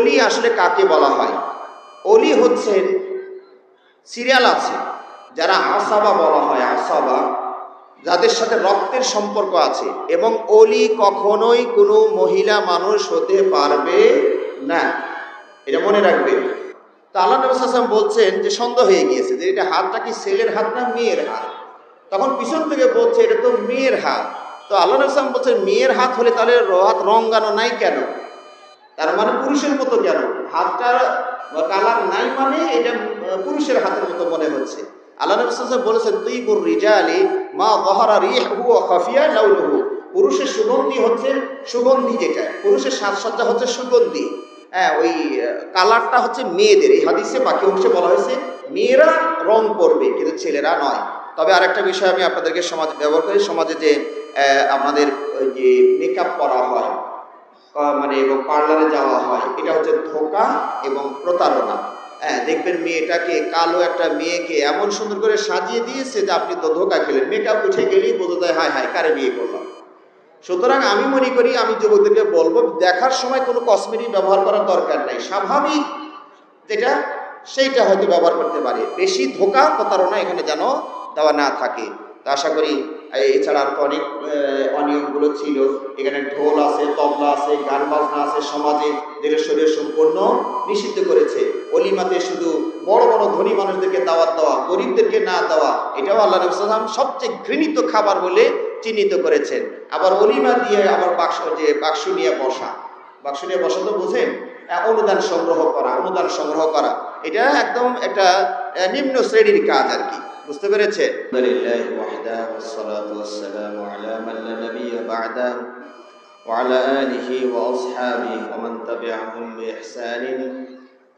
অলি আসলে কাকে বলা হয়? অলি হচ্ছেন, সিরিয়াল আছে যারা আসাবা বলা হয়, আসাবা যাদের সাথে রক্তের সম্পর্ক আছে, এবং অলি কখনোই কোনো মহিলা মানুষ হতে পারবে না, এটা মনে রাখবেন। তো আল্লাহ নবী সাল্লাল্লাহু আলাইহি ওয়াসাল্লাম বলছেন যে সন্দেহ হয়ে গিয়েছে যে এটা হাতটা কি ছেলের হাত না মেয়ের হাত। তখন পিছন থেকে বলছে এটা তো মেয়ের হাত। তো আল্লাহ নবী সাল্লাল্লাহু আলাইহি ওয়াসাল্লাম বলছেন মেয়ের হাত হলে তাহলে হাত রঙানো নাই কেন? তার মানে পুরুষের মতো কেন? হাতটা কালার নাই মানে এটা পুরুষের হাতের মতো মনে হচ্ছে। আল্লাহ নবী সাল্লাল্লাহু আলাইহি ওয়াসাল্লাম বলেছেন তুইবুর রিজালি মা যাহারা রিহু ওয়া খাফিয়া লাউনুহু। পুরুষের সুগন্ধি হচ্ছে সুগন্ধি, যেটা পুরুষের সাজসজ্জা হচ্ছে সুগন্ধি, হ্যাঁ ওই কালারটা হচ্ছে মেয়েদের। এই হাদিসে বাকি অংশে বলা হয়েছে মেয়েরা রং করবে কিন্তু ছেলেরা নয়। তবে আরেকটা বিষয় আমি আপনাদেরকে সমাজে ব্যবহার করি, সমাজে যে আমাদের ওই যে মেকআপ করা হয় মানে এবং পার্লারে যাওয়া হয়, এটা হচ্ছে ধোঁকা এবং প্রতারণা। হ্যাঁ দেখবেন মেয়েটাকে, কালো একটা মেয়েকে এমন সুন্দর করে সাজিয়ে দিয়েছে যে আপনি তো ধোঁকা খেলেন, মেকআপ উঠে গেলেই বোঝা যায় হায় হায় কারে বিয়ে করলাম। সুতরাং আমি মনে করি, আমি যুবকদেরকে বলবো দেখার সময় কোনো কসমেটিক ব্যবহার করার দরকার নাই, স্বাভাবিক যেটা সেইটা হয়তো ব্যবহার করতে পারে, বেশি ধোঁকা প্রতারণা এখানে যেন দেওয়া না থাকে। তা আশা করি এছাড়া আর অনেক অনিয়মগুলো ছিল, এখানে ঢোল আছে, তবলা আছে, গান বাজনা আছে, সমাজে যেটা শরীর সম্পূর্ণ নিষিদ্ধ করেছে। অলিমাতে শুধু বড় বড় ধনী মানুষদেরকে দাওয়াত দেওয়া, গরিবদেরকে না দেওয়া, এটাও আল্লাহ নবী সাল্লাল্লাহু আলাইহি ওয়াসাল্লাম সবচেয়ে ঘৃণিত খাবার বলে চিহ্নিত করেছেন। আবার অলিমা দিয়ে আবার বাক্স নিয়ে বসা, বাক্স নিয়ে বসা তো বোঝেন, অনুদান সংগ্রহ করা, এটা একদম একটা নিম্ন শ্রেণীর কাজ আর কি, বুঝতে পেরেছে? আলহামদুলিল্লাহি ওয়াহদাহু ওয়াসসালাতু ওয়াসসালামু আলা মান লা নাবিয়্যা বা'দাহু ওয়া আলা আলিহি ওয়া আসহাবিহি ওয়া মান তাবি'আহুম বিইহসানিন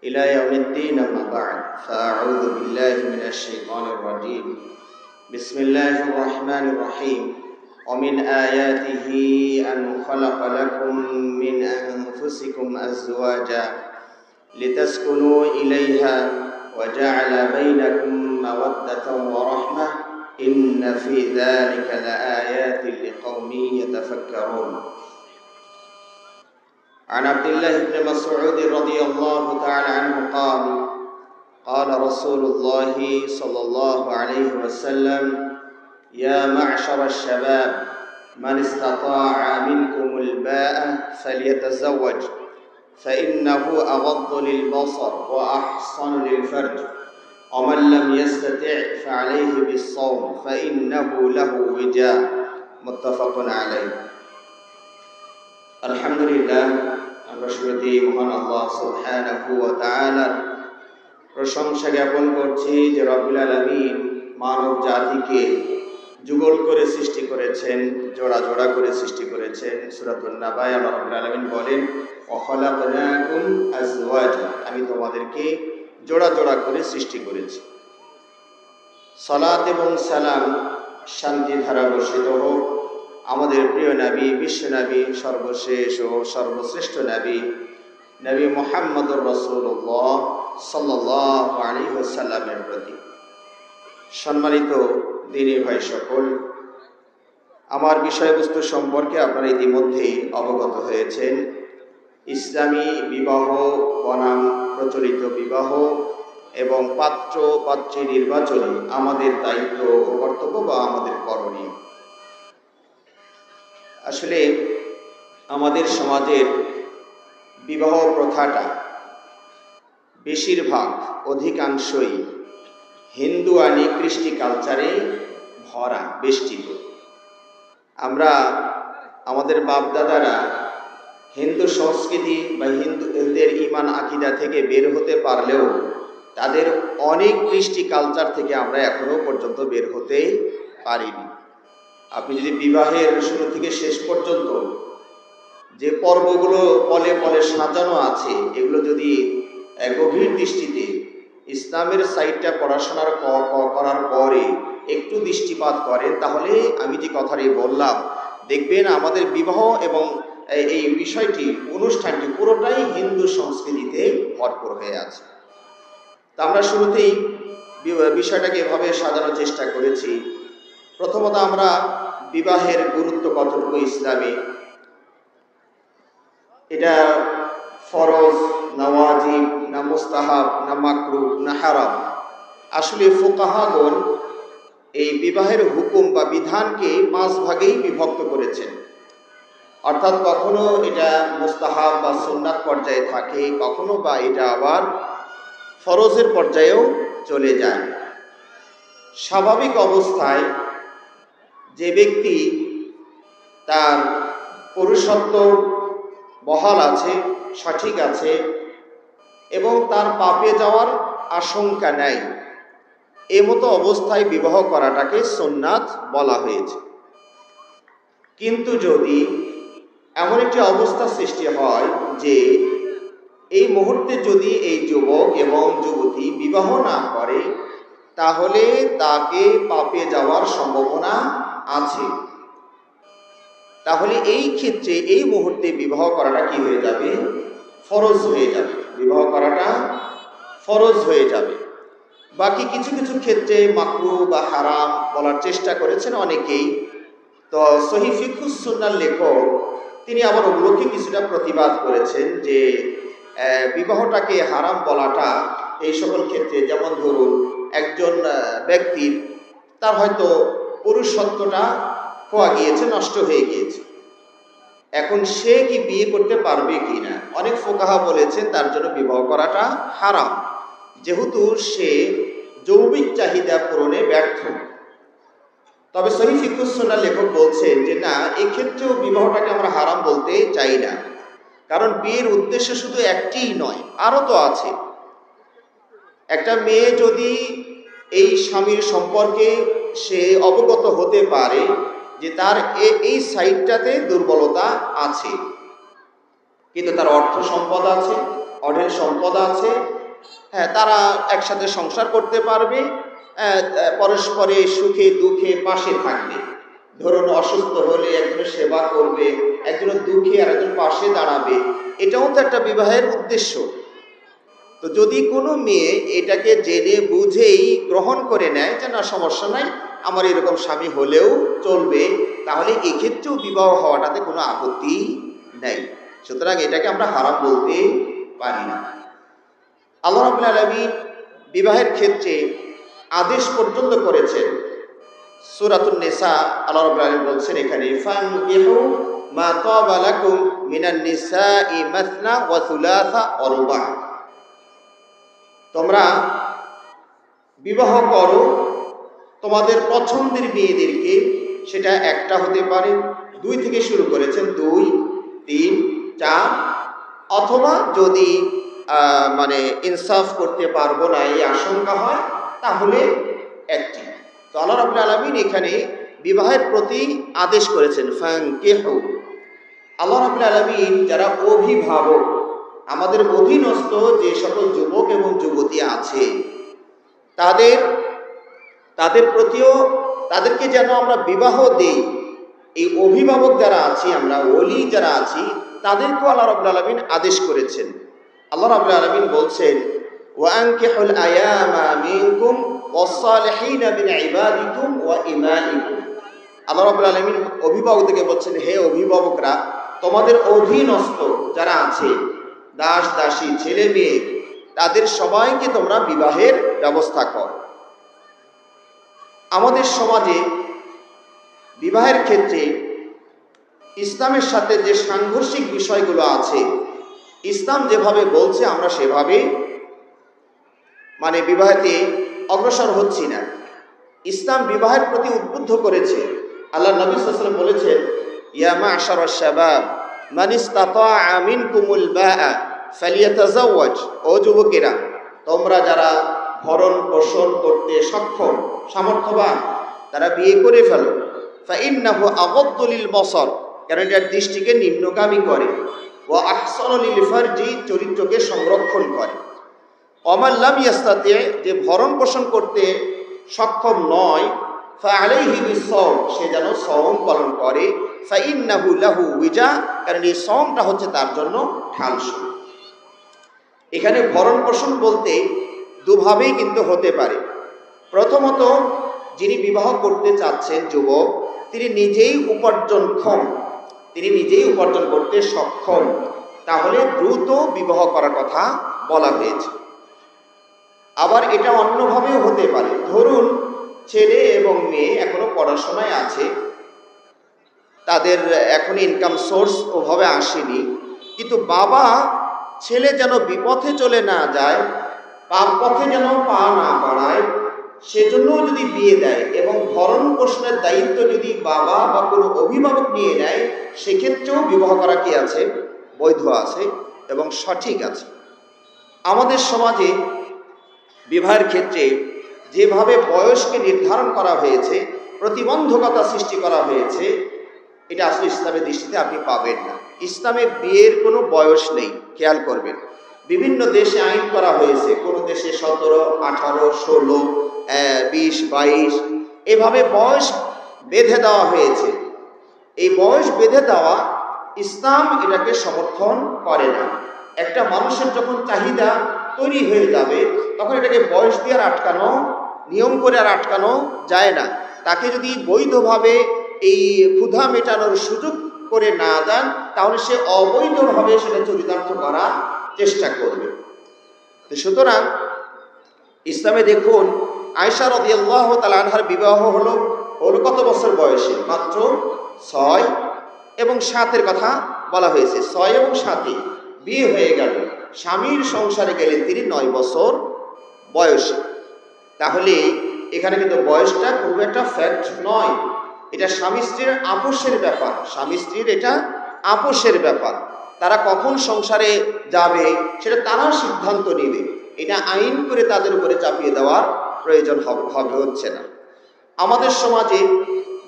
ইলা ইয়াউমিদ্দিন, আম্মা বা'দ। ফাআউযু বিল্লাহি মিনাশ শাইতানির রাজীম। বিসমিল্লাহির রাহমানির রাহিম। ومن آياته أن خلق لكم من أنفسكم أزواجا لتسكنوا إليها وجعل بينكم مودة ورحمة إن في ذلك لآيات لقوم يتفكرون. عن عبد الله بن مسعود رضي الله تعالى عنه قال قال رسول الله صلى الله عليه وسلم يا معشر الشباب من استطاع منكم الباءة فليتزوج فإنه أغض للبصر وأحصن للفرج ومن لم يستطع فعليه بالصوم فإنه له وجاء متفق عليه. الحمد لله. আমরা শুরুতে মহান আল্লাহ সুবহানাহু ওয়া তাআলার প্রশংসা জ্ঞাপন করছি যে রব্বুল আলামিন মানব জাতিকে যুগল করে সৃষ্টি করেছেন, জোড়া জোড়া করে সৃষ্টি করেছেন। সূরাতুন নাবায় আল্লাহ রাব্বুল আলামিন বলেন ওয়া খালাকনাকুম আজওয়াজা, আমি তোমাদেরকে জোড়া জোড়া করে সৃষ্টি করেছি। সালাত এবং সালাম, শান্তি ধারা বর্ষিত হোক আমাদের প্রিয় নবী, বিশ্ব নবী, সর্বশেষ ও সর্বশ্রেষ্ঠ নবী, নবী মুহাম্মদুর রাসূলুল্লাহ সাল্লাল্লাহু আলাইহি ওয়াসাল্লামের প্রতি। সম্মানিত দিনী ভাই সকল, আমার বিষয়বস্তু সম্পর্কে আপনারা ইতিমধ্যেই অবগত হয়েছেন। ইসলামী বিবাহ বনাম প্রচলিত বিবাহ এবং পাত্র পাত্রী নির্বাচনে আমাদের দায়িত্ব ও কর্তব্য বা আমাদের করণীয়। আসলে আমাদের সমাজের বিবাহ প্রথাটা বেশিরভাগ, অধিকাংশই হিন্দুয়ানি কৃষ্টি কালচারে ভরা, বেষ্টিত। আমরা আমাদের বাপদাদারা হিন্দু সংস্কৃতি বা হিন্দুদের ইমান আকিদা থেকে বের হতে পারলেও তাদের অনেক কৃষ্টি কালচার থেকে আমরা এখনো পর্যন্ত বের হতে পারিনি। আপনি যদি বিবাহের শুরু থেকে শেষ পর্যন্ত যে পর্বগুলো পলে পলে সাজানো আছে, এগুলো যদি গভীর দৃষ্টিতে ইসলামের সাইডটা পড়াশোনার করার পরে একটু দৃষ্টিপাত করেন, তাহলে আমি যে কথাটি বললাম, দেখবেন আমাদের বিবাহ এবং এই বিষয়টি, অনুষ্ঠানটি পুরোটাই হিন্দু সংস্কৃতিতে ভরপুর হয়ে আছে। তা আমরা শুরুতেই বিষয়টাকে এভাবে সাজানোর চেষ্টা করেছি। প্রথমত আমরা বিবাহের গুরুত্ব কতটুকু ইসলামে, এটা ফরজ না মুস্তাহাব, না মাকরুহ, না হারাম। আসলে ফুকাহাগণ এই বিবাহের হুকুম বা বিধানকে 5 ভাগেই বিভক্ত করেছেন। অর্থাৎ কখনো এটা মুস্তাহাব বা সুন্নাত পর্যায়ে থাকে, কখনো বা এটা আবার ফরজের পর্যায়েও চলে যায়। স্বাভাবিক অবস্থায় যে ব্যক্তি তার পুরুষত্ব বহাল আছে, সঠিক আছে এবং তার পাপে যাওয়ার আশঙ্কা নেই, এমতো অবস্থায় বিবাহ করাটাকে সুন্নাত বলা হয়েছে। কিন্তু যদি এমন একটি অবস্থা সৃষ্টি হয় যে এই মুহূর্তে যদি এই যুবক এবং যুবতী বিবাহ না করে, তাহলে তাকে পাপে যাওয়ার সম্ভাবনা আছে, তাহলে এই ক্ষেত্রে এই মুহূর্তে বিবাহ করাটা কি হয়ে যাবে? ফরজ হয়ে যাবে। বিবাহ করাটা ফরজ হয়ে যাবে। বাকি কিছু কিছু ক্ষেত্রে মাকরুহ বা হারাম বলার চেষ্টা করেছেন অনেকেই। তো সহিহ ফিকহুস সুন্নাহর লেখক তিনি আবার ওগুলোকে কিছুটা প্রতিবাদ করেছেন যে বিবাহটাকে হারাম বলাটা এই সকল ক্ষেত্রে, যেমন ধরুন একজন ব্যক্তির তার হয়তো পুরুষত্বটা খোয়া গিয়েছে, নষ্ট হয়ে গিয়েছে, এখন সে কি বিয়ে করতে পারবে কি না? অনেক ফুকাহা বলেছেন তার জন্য বিবাহ করাটা হারাম, যেহেতু সে যৌবিক চাহিদা পূরণে ব্যর্থ। তবে সহিহ ফিকহুস সুন্নাহর লেখক বলছেন যে না, এক্ষেত্রেও বিবাহটাকে আমরা হারাম বলতে চাই না, কারণ বিয়ের উদ্দেশ্য শুধু একটিই নয়, আরও তো আছে। একটা মেয়ে যদি এই স্বামীর সম্পর্কে সে অবগত হতে পারে যে তার এই সাইডটাতে দুর্বলতা আছে, কিন্তু তার অর্থ সম্পদ আছে, অঢেল সম্পদ আছে, হ্যাঁ, তারা একসাথে সংসার করতে পারবে, পরস্পরে সুখে দুঃখে পাশে থাকবে। ধরুন অসুস্থ হলে একজনের সেবা করবে, একজনের দুঃখে আর একজন পাশে দাঁড়াবে, এটাও তো একটা বিবাহের উদ্দেশ্য। তো যদি কোনো মেয়ে এটাকে জেনে বুঝেই গ্রহণ করে নেয় যে না, সমস্যা নাই, আমার এরকম স্বামী হলেও চলবে, তাহলে এক্ষেত্রেও বিবাহ হওয়াটাতে কোনো আপত্তি নেই। সুতরাং এটাকে আমরা হারাম বলতে পারি না। আল্লাহ রাব্বুল আলামিন বিবাহের ক্ষেত্রে আদেশ পর্যন্ত করেছেন। সূরাতুন নিসা আল্লাহ রাব্বুল আলামিন বলছেন এখানে, ফানকিহু মা তাবা লাকুম মিনান নিসাই মাসনা ওয়া সুলাসা ওয়া রুবা, তোমরা বিবাহ করো তোমাদের পছন্দের মেয়েদেরকে, সেটা একটা হতে পারে, 2 থেকে শুরু করেছেন, 2, 3, 4, অথবা যদি মানে ইনসাফ করতে পারবো না এই আশঙ্কা হয় তাহলে একটি। তো আল্লাহ রাব্বুল আলামিন এখানে বিবাহের প্রতি আদেশ করেছেন ফানকিহু। আল্লাহ রাব্বুল আলামিন যারা অভিভাবক, আমাদের অধীনস্থ যে সকল যুবক এবং যুবতী আছে, তাদের প্রতিও, তাদেরকে যেন আমরা বিবাহ দেই, এই অভিভাবক যারা আছি আমরা, ওলি যারা আছি, তাদেরকেও আল্লাহ রাব্বুল আলামিন আদেশ করেছেন। আল্লাহ রাব্বুল আলামিন বলছেন, ওয়া আনকিহুল আয়ামা মিনকুম ওয়াস-সালিহিনা মিন ইবাদিকুম ওয়া ইমাইকুম। আল্লাহ রাব্বুল আলামিন অভিভাবকদেরকে বলছেন, হে অভিভাবকরা, তোমাদের অধীনস্থ যারা আছে, দাস দাসী, ছেলে মেয়ে, তাদের সবাইকে তোমরা বিবাহের ব্যবস্থা করো। আমাদের সমাজে বিবাহের ক্ষেত্রে ইসলামের সাথে যে সাংঘর্ষিক বিষয়গুলো আছে, ইসলাম যেভাবে বলছে আমরা সেভাবে মানে বিবাহেতে অগ্রসর হচ্ছি না। ইসলাম বিবাহের প্রতি উদ্বুদ্ধ করেছে। আল্লাহ নবী সাল্লাল্লাহু আলাইহি ওয়াসাল্লাম বলেছেন, ইয়া মা'শারাশ শাবাব মান ইসতাতা'a মিনকুমুল বা'a ফালিয়াতাযাওয়াজ। ও যুবকেরা, তোমরা যারা ভরণ পোষণ করতে সক্ষম, সামর্থ্যবান, তারা বিয়ে করে ফেলো। ফাইন্নাহু আগাদ্দু লিল বসর, কারণ এটা দৃষ্টিকে নিম্নগামী করে, ওয়া আহসানু লিল ফারজি, চরিত্রকে সংরক্ষণ করে। ওমান লাম ইয়াস্তাতি, যে ভরণ পোষণ করতে সক্ষম নয়, ফাআলাইহি বিসসাওম, সে যেন সওম পালন করে। ফাইন্নাহু লাহু উইজা, কারণ এই সওমটা হচ্ছে তার জন্য ঢালশো। এখানে ভরণ পোষণ বলতে দুভাবেই কিন্তু হতে পারে। প্রথমত, যিনি বিবাহ করতে চাচ্ছেন যুবক, তিনি নিজেই উপার্জনক্ষম, তিনি নিজেই উপার্জন করতে সক্ষম, তাহলে দ্রুত বিবাহ করার কথা বলা হয়েছে। আবার এটা অন্যভাবেও হতে পারে। ধরুন ছেলে এবং মেয়ে এখনো পড়াশোনায় আছে, তাদের এখন ইনকাম সোর্স ওভাবে আসেনি, কিন্তু বাবা ছেলে যেন বিপথে চলে না যায়, পাপ পথে যেন পা না বাড়ায়, সেজন্য যদি বিয়ে দেয় এবং ভরণ পোষণের দায়িত্ব যদি বাবা বা কোনো অভিভাবক নিয়ে নেয়, সেক্ষেত্রেও বিবাহ করা কি আছে? বৈধ আছে এবং সঠিক আছে। আমাদের সমাজে বিবাহের ক্ষেত্রে যেভাবে বয়সকে নির্ধারণ করা হয়েছে, প্রতিবন্ধকতা সৃষ্টি করা হয়েছে, এটা আসলে ইসলামের দৃষ্টিতে আপনি পাবেন না। ইসলামে বিয়ের কোনো বয়স নেই, খেয়াল করবেন। বিভিন্ন দেশে আইন করা হয়েছে, কোনো দেশে 17, 18, 16, 20, 22 এভাবে বয়স বেঁধে দেওয়া হয়েছে। এই বয়স বেঁধে দেওয়া ইসলাম এটাকে সমর্থন করে না। একটা মানুষের যখন চাহিদা তৈরি হয়ে যাবে, তখন এটাকে বয়স দিয়ে আর আটকানো, নিয়ম করে আর আটকানো যায় না। তাকে যদি বৈধভাবে এই ক্ষুধা মেটানোর সুযোগ করে না দেন, তাহলে সে অবৈধভাবে সেটা চরিতার্থ করার চেষ্টা করবে। তো সুতরাং ইসলামে দেখুন, আয়েশা রাদিয়াল্লাহু তাআলা আনহার বিবাহ হলো কত বছর বয়সে? মাত্র 6 এবং 7 কথা বলা হয়েছে। 6 এবং 7 বিয়ে হয়ে গেল, স্বামীর সংসারে গেলেন তিনি 9 বছর বয়সে। তাহলে এখানে কিন্তু বয়সটা খুব একটা ফ্যাক্ট নয়, এটা স্বামী স্ত্রীর আপোষের ব্যাপার। স্বামী স্ত্রীর এটা আপোষের ব্যাপার। তারা কখন সংসারে যাবে সেটা তারা সিদ্ধান্ত নেবে, এটা আইন করে তাদের উপরে চাপিয়ে দেওয়ার প্রয়োজন হচ্ছে না। আমাদের সমাজে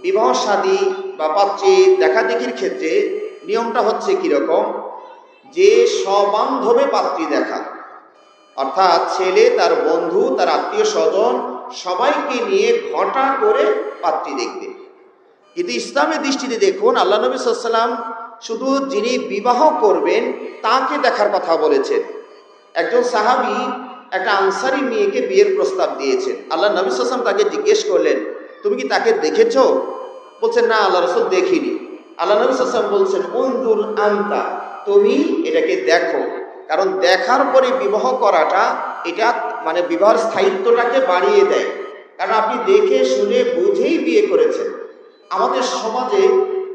বিবাহ শাদী বা পাত্রী দেখাদেখির ক্ষেত্রে নিয়মটা হচ্ছে কীরকম, যে সবান্ধবে পাত্রী দেখা, অর্থাৎ ছেলে, তার বন্ধু, তার আত্মীয় স্বজন সবাইকে নিয়ে ঘটা করে পাত্রী দেখবে। কিন্তু ইসলামের দৃষ্টিতে দেখুন, আল্লাহ নবী সাল্লাল্লাহু আলাইহি ওয়াসাল্লাম শুধু যিনি বিবাহ করবেন তাকে দেখার কথা বলেছেন। একজন সাহাবী একটা আনসারী মেয়েকে বিয়ের প্রস্তাব দিয়েছেন। আল্লাহ নবী সাল্লাল্লাহু আলাইহি ওয়াসাল্লাম তাকে জিজ্ঞেস করলেন, তুমি কি তাকে দেখেছো? বলছেন, না আল্লাহ রাসূল দেখিনি। আল্লাহ নবী সাল্লাল্লাহু আলাইহি ওয়াসাল্লাম বলছেন, উনজুর আনতা, তুমি এটাকে দেখো। কারণ দেখার পরে বিবাহ করাটা, এটা মানে বিবাহের স্থায়িত্বটাকে বাড়িয়ে দেয়। কারণ আপনি দেখে শুনে বুঝেই বিয়ে করেছেন। আমাদের সমাজে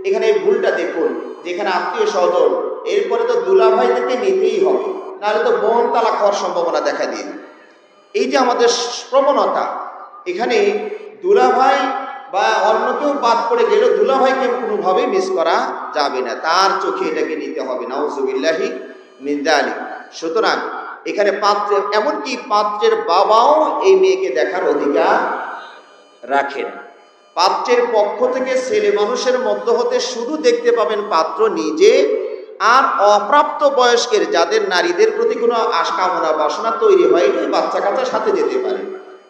এখানে এই ভুলটা দেখুন, যেখানে আত্মীয় স্বজন, এরপরে তো দুলাভাইদেরকে নিতেই হবে, নাহলে তো বোন তালাক হওয়ার সম্ভাবনা দেখা দিয়ে। এই যে আমাদের প্রবণতা, এখানে দুলাভাই বা অন্য কেউ বাদ পড়ে গেলেও দুলাভাইকে কোনোভাবেই মিস করা যাবে না, তার চোখে এটাকে নিতে হবে, নাউযুবিল্লাহি মিন যালিক। সুতরাং এখানে পাত্রের, এমনকি পাত্রের বাবাও এই মেয়েকে দেখার অধিকার রাখেন। পাত্রের পক্ষ থেকে ছেলে মানুষের মধ্য হতে শুধু দেখতে পাবেন পাত্র নিজে, আর অপ্রাপ্ত বয়স্কের, যাদের নারীদের প্রতি কোনো কামনা বাসনা তৈরি হয়নি, বাচ্চা কাচ্চার সাথে যেতে পারে।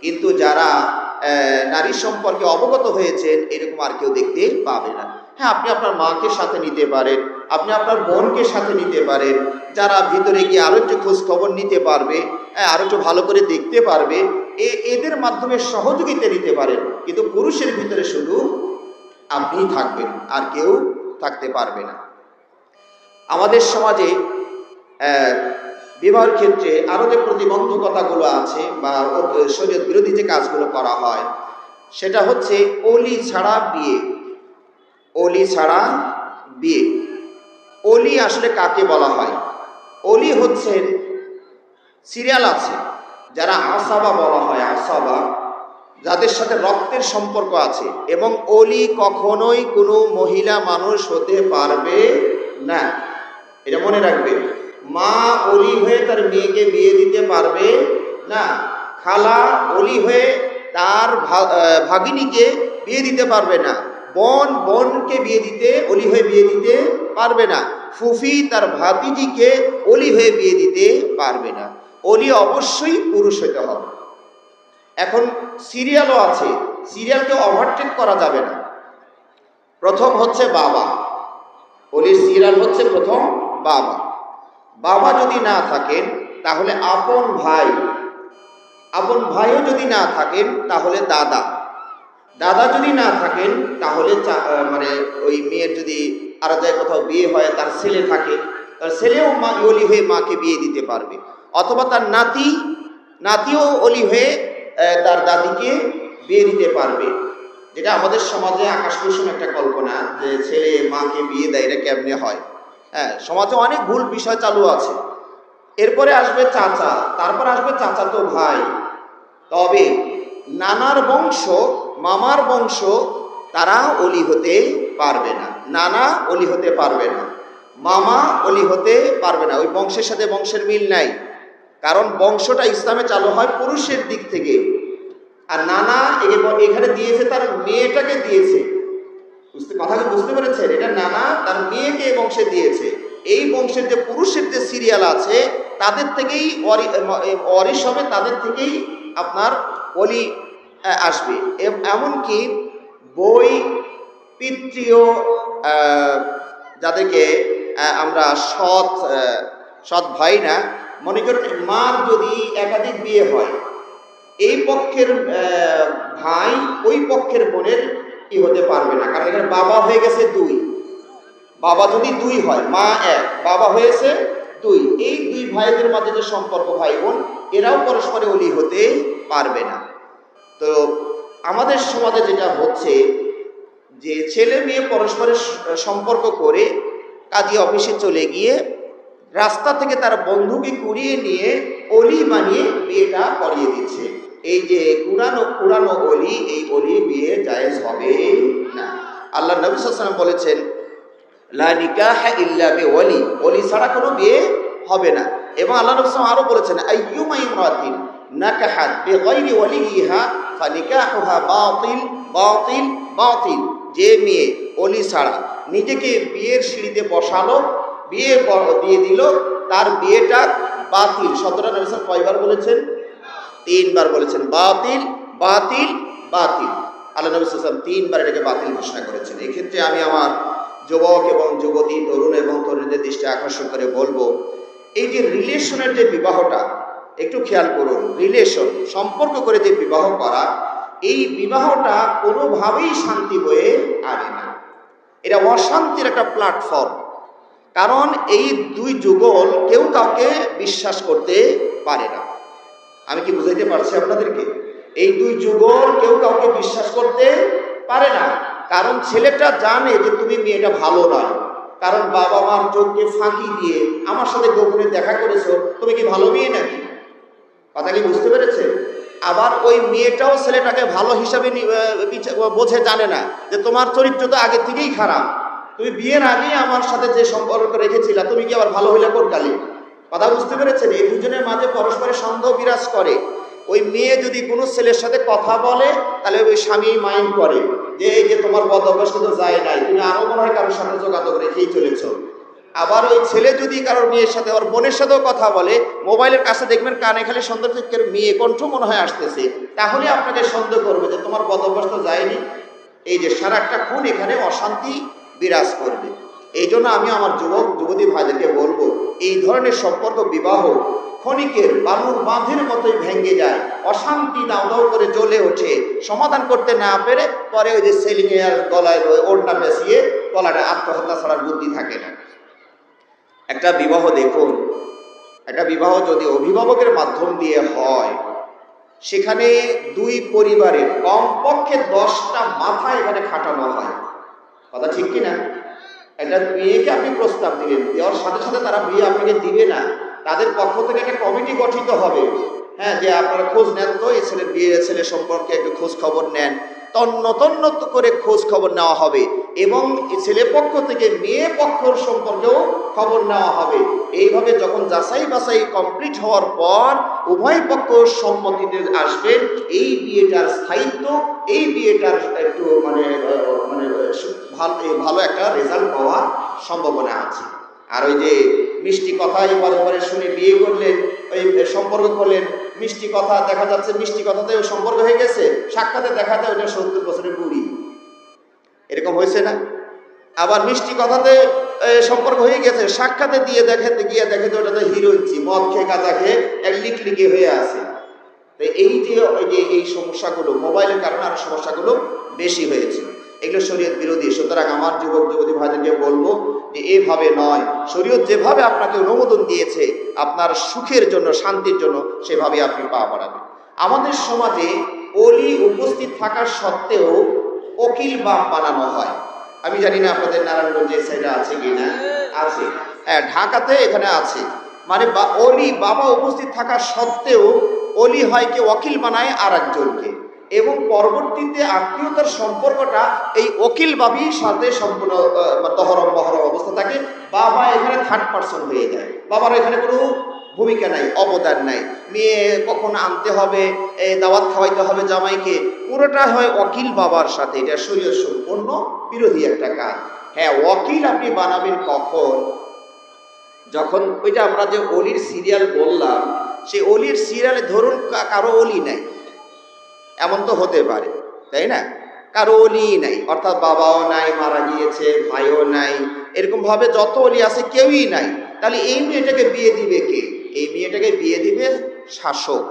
কিন্তু যারা নারী সম্পর্কে অবগত হয়েছেন, এরকম আর কেউ দেখতে পাবে না। হ্যাঁ, আপনি আপনার মাকে সাথে নিতে পারেন, আপনি আপনার বোনকে সাথে নিতে পারেন, যারা ভিতরে গিয়ে আরো একটু খোঁজ খবর নিতে পারবে, আরো একটু ভালো করে দেখতে পারবে, এদের মাধ্যমে সহযোগিতা নিতে পারেন। কিন্তু পুরুষের ভিতরে শুধু আপনিই থাকবেন, আর কেউ থাকতে পারবে না। আমাদের সমাজে বিবাহের ক্ষেত্রে আরো যে প্রতিবন্ধকতাগুলো আছে বা শরীয়ত বিরোধী যে কাজগুলো করা হয়, সেটা হচ্ছে ওলি ছাড়া বিয়ে। ওলি ছাড়া বিয়ে। ওলি আসলে কাকে বলা হয়? ওলি হচ্ছে, সিরিয়াল আছে যারা আসাবা বলা হয়, আসাবা, যাদের সাথে রক্তের সম্পর্ক আছে, এবং ওলি কখনোই কোনো মহিলা মানুষ হতে পারবে না, এটা মনে রাখবে। মা ওলি হয়ে তার মেয়েকে বিয়ে দিতে পারবে না, খালা ওলি হয়ে তার ভাগিনীকে বিয়ে দিতে পারবে না, বোন বোনকে বিয়ে দিতে, ওলি হয়ে বিয়ে দিতে পারবে না, ফুফি তার ভাতিজিকে ওলি হয়ে বিয়ে দিতে পারবে না। ওলি অবশ্যই পুরুষ হতে হবে। এখন সিরিয়ালও আছে, সিরিয়ালকে ওভারটেক করা যাবে না। প্রথম হচ্ছে বাবা, ওলির সিরিয়াল হচ্ছে প্রথম বাবা। বাবা যদি না থাকেন তাহলে আপন ভাই, আপন ভাইও যদি না থাকেন তাহলে দাদা, দাদা যদি না থাকেন তাহলে মানে ওই মেয়ের যদি আরো যায় কোথাও বিয়ে হয়, তার ছেলে থাকে, তার ছেলেও ওলি হয়ে মাকে বিয়ে দিতে পারবে, অথবা তার নাতি, নাতিও অলি হয়ে তার দাদিকে বিয়ে দিতে পারবে, যেটা আমাদের সমাজে আকাশ কুসুম একটা কল্পনা যে ছেলে মাকে বিয়ে দেয়, এটা কেমনে হয়। হ্যাঁ, সমাজে অনেক ভুল বিষয় চালু আছে। এরপরে আসবে চাচা, তারপর আসবে চাচাতো ভাই। তবে নানার বংশ, মামার বংশ, তারা অলি হতে পারবে না। নানা অলি হতে পারবে না, মামা অলি হতে পারবে না। ওই বংশের সাথে বংশের মিল নাই, কারণ বংশটা ইসলামে চালু হয় পুরুষের দিক থেকে। আর নানা এখানে দিয়েছে তার মেয়েটাকে দিয়েছে, কথাকে বুঝতে পেরেছেন? এটা নানা তার মেয়েকে এই বংশে দিয়েছে। এই বংশের যে পুরুষের যে সিরিয়াল আছে তাদের থেকেই ওয়ারিশ হবে, তাদের থেকেই আপনার অলি আসবে। এমনকি বই পিতৃয় যাদেরকে আমরা সৎ ভাই না মনে করেন, মার যদি একাধিক বিয়ে হয়, এই পক্ষের ভাই ওই পক্ষের বোনের কি হতে পারবে না, কারণ এখানে বাবা হয়ে গেছে দুই। বাবা যদি দুই হয়, মা এক, বাবা হয়েছে দুই, এই দুই ভাইদের মাঝে যে সম্পর্ক ভাই বোন, এরাও পরস্পরে অলি হতে পারবে না। তো আমাদের সমাজে যেটা হচ্ছে যে ছেলে মেয়ে পরস্পরের সম্পর্ক করে কাজী অফিসে চলে গিয়ে রাস্তা থেকে তার বন্ধুকে কুড়িয়ে নিয়ে অলি বানিয়ে বিয়েটা করিয়ে দিচ্ছে। এই যে কুরানো অলি, এই অলি বিয়ে জায়েজ হবে না। আল্লাহ নবী সাল্লাল্লাহু আলাইহি ওয়াসাল্লাম বলেছেন, লা নিকাহা ইল্লা বিওয়ালি, অলি ছাড়া কোনো বিয়ে হবে না। এবং আল্লাহ নবী সাল্লাল্লাহু আলাইহি ওয়াসাল্লাম আরো বলেছেন, আইয়ুমা ইমরাতিন নাকাহাত বিগাইরি ওয়ালিহা ফানিকাহুহা বাতিল বাতিল বাতিল। যে মেয়ে অলি ছাড়া নিজেকে বিয়ের সিঁড়িতে বসালো, বিয়ে দিয়ে দিল, তার বিয়েটা বাতিল। শব্দটা নবী সাল্লাল্লাহু আলাইহি ওয়াসাল্লাম কয়বার বলেছেন? 3 বার বলেছেন, বাতিল বাতিল বাতিল। আল্লাহ নবী সাল্লাল্লাহু আলাইহি ওয়াসাল্লাম 3 বার এটাকে বাতিল ঘোষণা করেছেন। এক্ষেত্রে আমি আমার যুবক এবং যুবতী, তরুণ এবং তরুণীদের দৃষ্টি আকর্ষণ করে বলবো, এই যে রিলেশনের যে বিবাহটা, একটু খেয়াল করুন। রিলেশন, সম্পর্ক করে যে বিবাহ করা, এই বিবাহটা কোনোভাবেই শান্তি বয়ে আনে না। এটা অশান্তির একটা প্ল্যাটফর্ম। কারণ এই দুই যুগল কেউ কাউকে বিশ্বাস করতে পারে না। আমি কি বুঝাইতে পারছি আপনাদেরকে? এই দুই যুগল কেউ কাউকে বিশ্বাস করতে পারে না। কারণ ছেলেটা জানে যে তুমি মেয়েটা ভালো নয়, কারণ বাবা মার চোখকে ফাঁকি দিয়ে আমার সাথে গোপনে দেখা করেছো, তুমি কি ভালো মেয়ে নাকি? কথা কি বুঝতে পেরেছে? আবার ওই মেয়েটাও ছেলেটাকে ভালো হিসাবে বোঝে, জানে না যে তোমার চরিত্র তো আগে থেকেই খারাপ, তুমি বিয়ের আগেই আমার সাথে যে সম্পর্ক রেখেছিলা, তুমি কি আবার ভালো হইলে কোনকালে? কথা বুঝতে পেরেছেন? এই দুজনের মাঝে পরস্পরের সন্দেহ বিরাজ করে। ওই মেয়ে যদি কোনো ছেলের সাথে কথা বলে, তাহলে ওই স্বামী মাইন্ড করে যে এই যে তোমার বদ অভ্যাস তো যায় নাই, তুমি আরো মনে হয় কারোর সাথে যোগাযোগ রেখেই চলেছ। আবার ওই ছেলে যদি কারোর মেয়ের সাথে, ওর বোনের সাথেও কথা বলে, মোবাইলের কাছে দেখবেন কানে খালি সুন্দর থেকে মেয়ে কণ্ঠ মনে হয় আসতেছে, তাহলে আপনাকে সন্দেহ করবে যে তোমার বদ অভ্যাস তো যায়নি। এই যে সারা একটা খুন, এখানে অশান্তি বিরাজ করবে। এই জন্য আমি আমার যুবক যুবতী ভাইদেরকে বলবো, এই ধরনের সম্পর্ক বিবাহ ক্ষণিকের বালুর বাঁধের মতোই ভেঙে যায়, অশান্তি দাও দাও করে জ্বলে ওঠে। সমাধান করতে না পেরে পরে ওই যে সেলিংয়ে আর গলায় ওড়না পেঁচিয়ে গলাটা আত্মহত্যা ছাড়ার বুদ্ধি থাকে না। একটা বিবাহ দেখুন, একটা বিবাহ যদি অভিভাবকের মাধ্যম দিয়ে হয়, সেখানে দুই পরিবারের কমপক্ষে 10টা মাথা এখানে খাটানো হয়। কথা ঠিক কিনা? একটা মেয়েকে আপনি প্রস্তাব দিলেন, দেওয়ার সাথে সাথে তারা বিয়ে আপনাকে দিবে না, তাদের পক্ষ থেকে একটা কমিটি গঠিত হবে। হ্যাঁ, যে আপনারা খোঁজ নেন তো এই ছেলের বিয়ে, ছেলে সম্পর্কে একটু খোঁজ খবর নেন, তন্ন করে খোঁজ খবর নেওয়া হবে এবং ছেলে পক্ষ থেকে মেয়ে পক্ষর সম্পর্কেও খবর নেওয়া হবে। এইভাবে যখন যাচাই বাছাই কমপ্লিট হওয়ার পর উভয় পক্ষ সম্মতিতে আসবেন, এই বিয়েটার স্থায়িত্ব, এই বিয়েটার একটু ভালো একটা রেজাল্ট পাওয়ার সম্ভাবনা আছে। আর ওই যে মিষ্টি কথা এবার পরে শুনে বিয়ে করলেন, ওই সম্পর্ক করলেন, মিষ্টি কথা, দেখা যাচ্ছে মিষ্টি কথাতে ওই সম্পর্ক হয়ে গেছে, সাক্ষাতে দেখাতে ওইটা 70 বছরের বুড়ি, এরকম হয়েছে না? আবার মিষ্টি কথাতে সম্পর্ক হয়ে গেছে, সাক্ষাতে গিয়ে দেখে তো ওটা তো হিরোইনছি, মদ খেয়ে গাঁজা খেয়ে এক লিকলিকে হয়ে আছে। তো এই যে এই সমস্যাগুলো মোবাইলের কারণে আরো সমস্যাগুলো বেশি হয়েছে। এগুলো শরীয়ত বিরোধী। সুতরাং আমার যুবক যুবতী ভাইদেরকে বলবো যে এভাবে নয়, শরীয়ত যেভাবে আপনাকে অনুমোদন দিয়েছে আপনার সুখের জন্য, শান্তির জন্য, সেভাবে আপনি পা বাড়াবেন। আমাদের সমাজে অলি উপস্থিত থাকার সত্ত্বেও উকিল বাপ বানানো হয়। আমি জানি না আপনাদের নারায়ণগঞ্জে সেটা আছে কিনা, আছে, হ্যাঁ ঢাকাতে এখানে আছে। মানে অলি বাবা উপস্থিত থাকা সত্ত্বেও অলি হয় কে ওকিল বানায় আর একজনকে, এবং পরবর্তীতে আত্মীয়তার সম্পর্কটা এই ওকিল বাবির সাথে সম্পূর্ণ তহরম বহরম অবস্থা থাকে। বাবা এখানে থার্ড পার্সন হয়ে যায়, বাবার এখানে কোনো ভূমিকা নাই, অবদান নাই। মেয়ে কখন আনতে হবে, দাওয়াত খাওয়াইতে হবে জামাইকে, পুরোটা হয় ওকিল বাবার সাথে। এটা শরীয়ত সম্পূর্ণ বিরোধী একটা কাজ। হ্যাঁ, ওকিল আপনি বানাবেন কখন? যখন ওইটা আমরা যে অলির সিরিয়াল বললাম, সেই অলির সিরিয়ালে ধরুন কারো অলি নাই, এমন তো হতে পারে, তাই না? কারো অলি নাই, অর্থাৎ বাবাও নাই, মারা গিয়েছে, ভাইও নাই, এরকম ভাবে যত অলি আছে কেউই নাই। তাহলে এই মেয়েটাকে বিয়ে দিবে কে? এই মেয়েটাকে বিয়ে দিবে শাসক,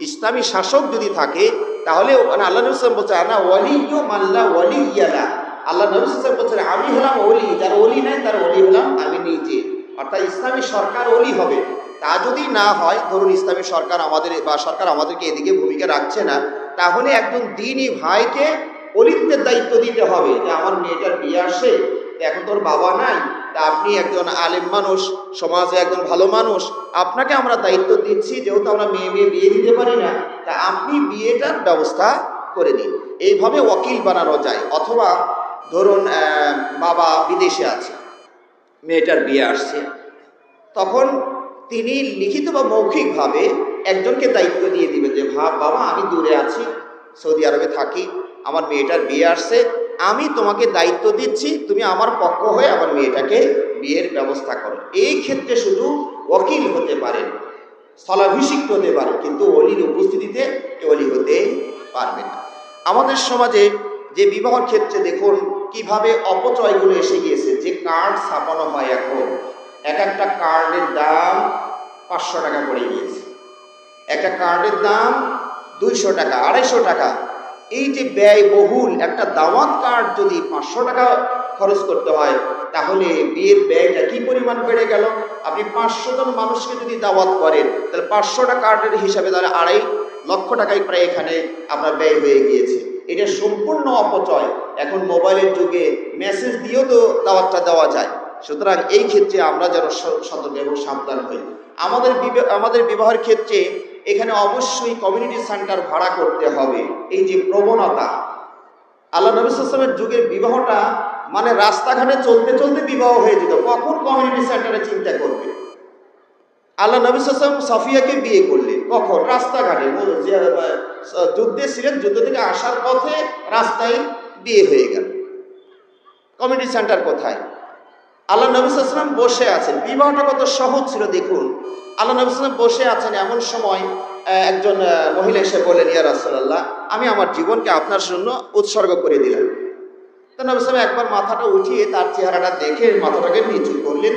ইসলামী শাসক যদি থাকে। তাহলে আল্লাহ নবী সাল্লাল্লাহু আলাইহি ওয়াসাল্লাম বলছে আনা ওয়ালিয়্যু মান লা ওয়ালিয়্যা লা। আল্লাহ নবী সাল্লাল্লাহু আলাইহি ওয়াসাল্লাম বলছেন আমি হলাম ওলি, যার ওলি নাই তার ওলি হলাম আমি নিজে। অর্থাৎ ইসলামী সরকার ওলি হবে। তা যদি না হয়, ধরুন ইসলামী সরকার আমাদের বা সরকার আমাদেরকে এদিকে ভূমিকা রাখছে না, তাহলে একজন দ্বীনি ভাইকে অলিত্বের দায়িত্ব দিতে হবে যে আমার মেয়েটার বিয়ে আসে, এখন তোর বাবা নাই, তা আপনি একজন আলেম মানুষ, সমাজে একজন ভালো মানুষ, আপনাকে আমরা দায়িত্ব দিচ্ছি, যেহেতু আমরা মেয়ে বিয়ে দিতে পারি না, তা আপনি বিয়েটার ব্যবস্থা করে দিন। এইভাবে ওকিল বানানো যায়। অথবা ধরুন বাবা বিদেশে আছে, মেয়েটার বিয়ে আসছে, তখন তিনি লিখিত বা মৌখিকভাবে একজনকে দায়িত্ব দিয়ে দিবেন যে বাবা আমি দূরে আছি, সৌদি আরবে থাকি, আমার মেয়েটার বিয়ে আসছে, আমি তোমাকে দায়িত্ব দিচ্ছি, তুমি আমার পক্ষ হয়ে আমার মেয়েটাকে বিয়ের ব্যবস্থা করো। এই ক্ষেত্রে শুধু ওকিল হতে পারেন, স্থলাভিষিক্ত হতে পারেন, কিন্তু অলির উপস্থিতিতে অলি হতে পারবে না। আমাদের সমাজে যে বিবাহের ক্ষেত্রে দেখুন কিভাবে অপচয়গুলো এসে গিয়েছে। যে কার্ড ছাপানো হয় এখন, এক একটা কার্ডের দাম 500 টাকা পড়ে গিয়েছে, একটা কার্ডের দাম 200 টাকা, 250 টাকা। এই যে ব্যয়বহুল একটা দাওয়াত কার্ড যদি 500 টাকা খরচ করতে হয়, তাহলে বিয়ের ব্যয়টা কি পরিমাণ বেড়ে গেল। আপনি 500 জন মানুষকে যদি দাওয়াত করেন, তাহলে 500টা কার্ডের হিসাবে তাহলে 2.5 লক্ষ টাকায় প্রায় এখানে আপনার ব্যয় হয়ে গিয়েছে। এটা সম্পূর্ণ অপচয়। এখন মোবাইলের যুগে মেসেজ দিয়েও তো দাওয়াতটা দেওয়া যায়। সুতরাং এই ক্ষেত্রে আমরা যেন সতর্ক এবং সাবধান হই। আমাদের বিবাহের ক্ষেত্রে এখানে অবশ্যই কমিউনিটি সেন্টার ভাড়া করতে হবে। এই যে প্রবণতা, আল্লাহ নবী সাল্লাল্লাহু আলাইহি ওয়াসাল্লামের যুগের বিবাহটা মানে রাস্তাঘাটে চলতে চলতে বিবাহ হয়ে যেত, কখন কমিউনিটি সেন্টারে চিন্তা করবে। আল্লাহ নবী সাল্লাল্লাহু আলাইহি ওয়াসাল্লাম সাফিয়াকে বিয়ে করলেন কখন? রাস্তাঘাটে, যুদ্ধে ছিলেন, যুদ্ধ থেকে আসার পথে রাস্তায় বিয়ে হয়ে গেল। কমিউনিটি সেন্টার কোথায়? আল্লাহ নবী সাল্লাল্লাহু আলাইহি ওয়াসাল্লাম বসে আছেন, বিবাহটা কত সহজ ছিল দেখুন। আল্লাহ নবী সাল্লাল্লাহু আলাইহি ওয়াসাল্লাম বসে আছেন, এমন সময় একজন মহিলা এসে বললেন ইয়া রাসূলুল্লাহ, আমি আমার জীবনকে আপনার জন্য উৎসর্গ করে দিলাম। তো নবী সাল্লাল্লাহু আলাইহি ওয়াসাল্লাম একবার মাথাটা উঠিয়ে তার চেহারাটা দেখে মাথাটাকে নিচু করলেন,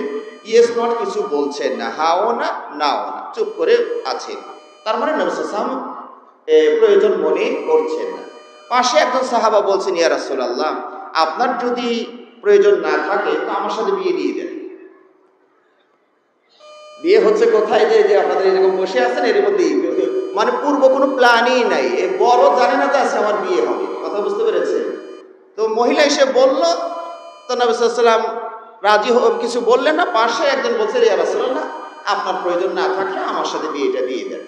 ইয়েস নট কিছু বলছেন না, হাও না নাও না, চুপ করে আছেন। তার মানে নবী সাল্লাল্লাহু আলাইহি ওয়াসাল্লাম প্রয়োজন মনে করছেন না। পাশে একজন সাহাবা বলছেন ইয়া রাসূলুল্লাহ, আপনার যদি প্রয়োজন না থাকে তো আমার সাথে বিয়ে দিয়ে দেন। বিয়ে হচ্ছে কোথায়, যে আপনাদের এরকম বসে আছেন, এর মধ্যেই মানে পূর্ব কোনো প্ল্যানই নাই, বড় জানে না যে আজকে আমার বিয়ে হবে। কথা বুঝতে পেরেছে? তো মহিলা এসে বলল, তো নবী সাল্লাল্লাহু আলাইহি ওয়াসাল্লাম রাজি কিছু বললেন না। পাশে একজন বলছে ইয়া রাসূলুল্লাহ, আপনার প্রয়োজন না থাকলে আমার সাথে বিয়েটা দিয়ে দেন।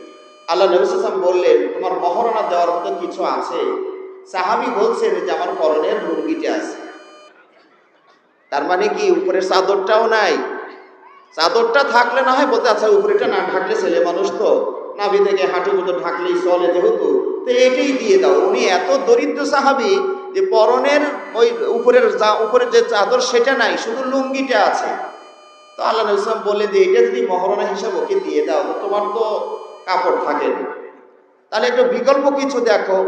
আল্লাহ নবী সাল্লাল্লাহু আলাইহি ওয়াসাল্লাম বললেন, তোমার মহরণা দেওয়ার মতো কিছু আছে? সাহাবী বলছেন যে আমার পরনের লুঙ্গিটা আছে। তার মানে কি উপরের চাদরটাও নাই? চাদরটা থাকলে না হয় বলতে, আচ্ছা উপরেটা না ঢাকলে ছেলে মানুষ তো নাভি থেকে হাঁটু মতো ঢাকলেই চলে, যেহেতু তো এটাই দিয়ে দাও। উনি এত দরিদ্র সাহাবী যে পরনের ওই উপরের যে চাদর সেটা নাই, শুধু লুঙ্গিটা আছে। তো আল্লাহ নবী সাল্লাল্লাহু আলাইহি ওয়াসাল্লাম বললেন যে এটা যদি মহরণা হিসাব ওকে দিয়ে দাও, তো তোমার তো কাপড় থাকে না, তাহলে একটু বিকল্প কিছু দেখো,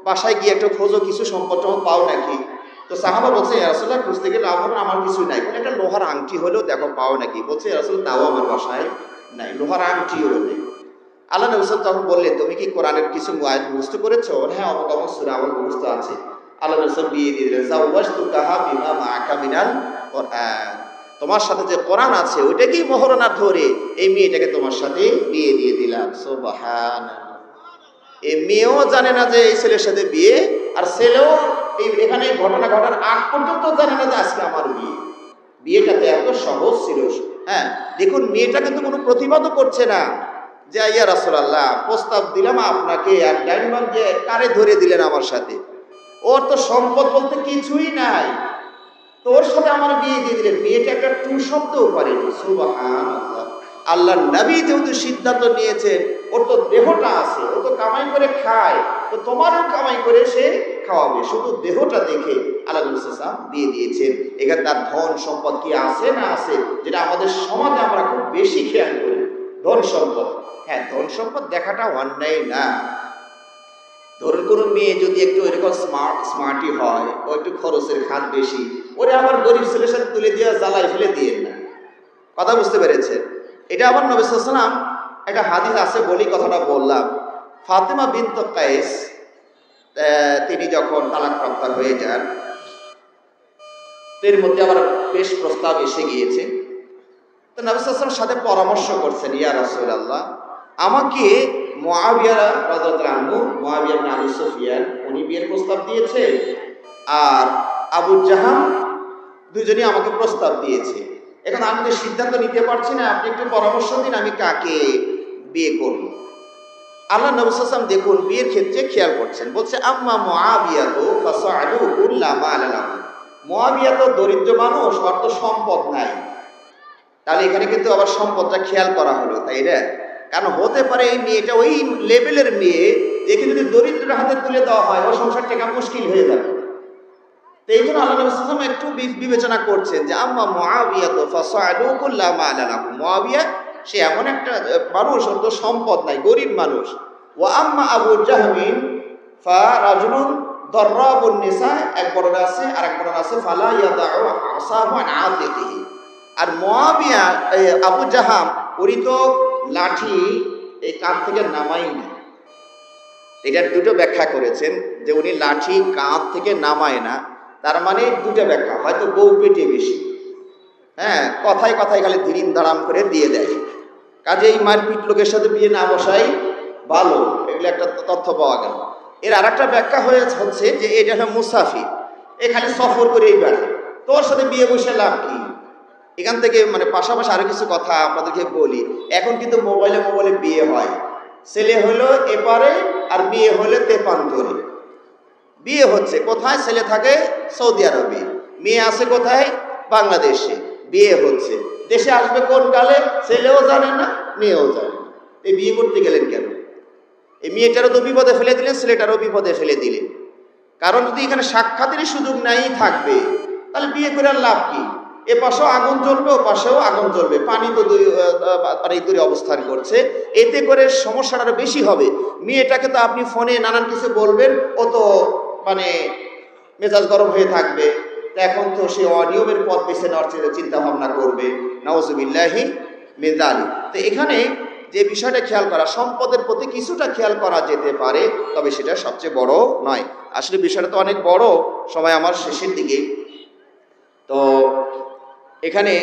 বাসায় গিয়ে একটু খোঁজো, কিছু সম্পদ পাও নাকি। তো সাহাবা বলছে ইয়া রাসূলুল্লাহ, খুঁজতে গেলে লাভ হবে না, আমার কিছুই নাই, একটা লোহার আংটি হলেও দেখো পাও নাকি। বলছে ইয়া রাসূলুল্লাহ, তাও আমার বাসায় নাই, লোহার আংটিও নেই। আল্লাহ নবী সাল্লাল্লাহু আলাইহি ওয়াসাল্লাম তখন বললেন, তুমি কি কোরআনের কিছু আয়াত মুখস্থ করেছো? হ্যাঁ, অমুক অমুক সূরা আমার মুখস্থ আছে। আল্লাহ রাসূল বিয়ে দিয়ে দিলেন, যাওয়াজতুকাহা বিমা মাআকা মিনাল কুরআন, তোমার সাথে যে কোরআন আছে ওইটাকেই মহরণা ধরে এই মেয়েটাকে তোমার সাথে বিয়ে দিয়ে দিলাম। সুবহানাল্লাহ। এই মেয়েও জানে না যে এই ছেলের সাথে বিয়ে, আর ছেলেও এখানে ঘটনা ঘটার আগ পর্যন্ত জানে না যে আজকে আমার বিয়ে। বিয়েটাতে এত সহজ ছিল। হ্যাঁ, দেখুন মেয়েটা কিন্তু কোনো প্রতিবাদও করছে না যে ইয়া রাসূলুল্লাহ প্রস্তাব দিলাম আপনাকে, আর ডাইনবান যে কারে ধরে দিলেন আমার সাথে, ওর তো সম্পদ বলতে কিছুই নাই, তোর সাথে আমার বিয়ে দিয়ে দিলেন। মেয়েটা একটা টু শব্দও পারেনি। সুবহানাল্লাহ। আল্লাহর নবী যেহেতু সিদ্ধান্ত নিয়েছেন, ওর তো দেহটা আছে, ও তো কামাই করে খায়, তো তোমারও কামাই করে সে খাওয়াবে, শুধু দেহটা দেখে আল্লাহ রাসূল দিয়ে দিয়েছেন। এখানে তার ধন সম্পদ কি আছে না আছে, যেটা আমাদের সমাজে আমরা খুব বেশি খেয়াল করি, ধন সম্পদ। হ্যাঁ, ধন সম্পদ দেখাটা অন্যায় না। ধরুন কোনো মেয়ে যদি একটু এরকম স্মার্টই হয়, ও একটু খরচের খাত বেশি, ওরে আবার গরিব ছেলের সাথে তুলে দিয়ে জ্বালায় ফেলে দিয়ে না। কথা বুঝতে পেরেছেন? এটা আবার নবী সাল্লাল্লাহু আলাইহি ওয়াসাল্লাম একটা হাদিস আছে বলি কথাটা বললাম। ফাতেমা বিনত কায়েস তিনি যখন তালাকপ্রাপ্ত হয়ে যান, এর মধ্যে আবার বেশ প্রস্তাব এসে গিয়েছে। তো নবী সাল্লাল্লাহু আলাইহি ওয়াসাল্লামের সাথে পরামর্শ করছেন, ইয়া রাসূলুল্লাহ আমাকে মুআবিয়া রাদিয়াল্লাহু আনহু, মুআবিয়া ইবনে আবু সুফিয়ান উনি বিয়ের প্রস্তাব দিয়েছে, আর আবু জাহাম দুজনই আমাকে প্রস্তাব দিয়েছে। এখন আমি তো সিদ্ধান্ত নিতে পারছি না, আপনি একটু পরামর্শ দিন আমি কাকে বিয়ে করব। আল্লাহ নবী সাল্লাল্লাহু আলাইহি ওয়াসাল্লাম দেখুন বিয়ের ক্ষেত্রে খেয়াল করছেন, বলছে আম্মা মুআবিয়া তো ফাসআলু কুল্লা মালা লাহু। মুআবিয়া তো দরিদ্র মানুষ, ওর তো সম্পদ নাই। তাহলে এখানে কিন্তু আবার সম্পদটা খেয়াল করা হলো, তাই না? কারণ হতে পারে এই মেয়েটা ওই লেভেলের মেয়ে, একে যদি দরিদ্রের হাতে তুলে দেওয়া হয় ওর সংসার টেকা মুশকিল হয়ে যাবে। তো এই জন্য আল্লাহ নবী সাল্লাল্লাহু আলাইহি ওয়াসাল্লাম একটু বিবেচনা করছেন যে আম্মা মুআবিয়া তো ফাসআলু কুল্লা মালা লাহু। মুআবিয়া সে এমন একটা মানুষ, ওর তো সম্পদ নাই, গরিব মানুষ। ওয়া আম্মা আবু জাহমিন ফা রাজুলুন দাররাবুন নিসা, এক বর্ণনা আছে, আর এক বর্ণনা আছে ফালা ইয়াদাউ আসাহু আন আতিকিহি। আর মুআবিয়া আবু জাহাম উনি তো লাঠি এই কাঁধ থেকে নামাই না। এটার দুটো ব্যাখ্যা করেছেন যে উনি লাঠি কাঁধ থেকে নামায় না, তার মানে দুটো ব্যাখ্যা, হয়তো বউ পেটে বেশি, হ্যাঁ কথায় কথায় খালি ধিরিম ধারাম করে দিয়ে দেয়, কাজে এই মারপিট লোকের সাথে বিয়ে না বসাই ভালো। এগুলো একটা তথ্য পাওয়া গেল। এর আর একটা ব্যাখ্যা হচ্ছে যে এটা হলো মুসাফির, এখানে সফর করেই বেড়ায়, তোর সাথে বিয়ে বসে লাভ কি। এখান থেকে মানে পাশাপাশি আরো কিছু কথা আপনাদেরকে বলি। এখন কিন্তু মোবাইলে বিয়ে হয়, ছেলে হলো এপারে আর বিয়ে হলে তেপান্তরে বিয়ে হচ্ছে। কোথায়? ছেলে থাকে সৌদি আরবে, মেয়ে আছে কোথায়? বাংলাদেশে। বিয়ে হচ্ছে, দেশে আসবে কোন কালে ছেলেও জানে না মেয়েও জানে না। এই বিয়ে করতে গেলেন কেন? এই মেয়েটারও তো বিপদে ফেলে দিলেন, ছেলেটারও বিপদে ফেলে দিলেন। কারণ যদি এখানে সাক্ষাতেরই সুযোগ নাই থাকবে, তাহলে বিয়ে করে আর লাভ কি? এ পাশেও আগুন জ্বলবে, ও পাশেও আগুন জ্বলবে, পানি তো দূরে অবস্থান করছে, এতে করে সমস্যাটা আরো বেশি হবে। মেয়েটাকে তো আপনি ফোনে নানান কিছু বলবেন, ও তো মানে মেজাজ গরম হয়ে থাকবে। তো এখন তো সে অনিয়মের পথ বেছে নেওয়ার চিন্তা ভাবনা করবে, নাউযুবিল্লাহি মিন যালিক। তো এখানে যে বিষয়টা খেয়াল করা, সম্পদের প্রতি কিছুটা খেয়াল করা যেতে পারে, তবে সেটা সবচেয়ে বড় নয়। আসলে বিষয়টা তো অনেক বড়, সময় আমার শেষের দিকে। তো এখানে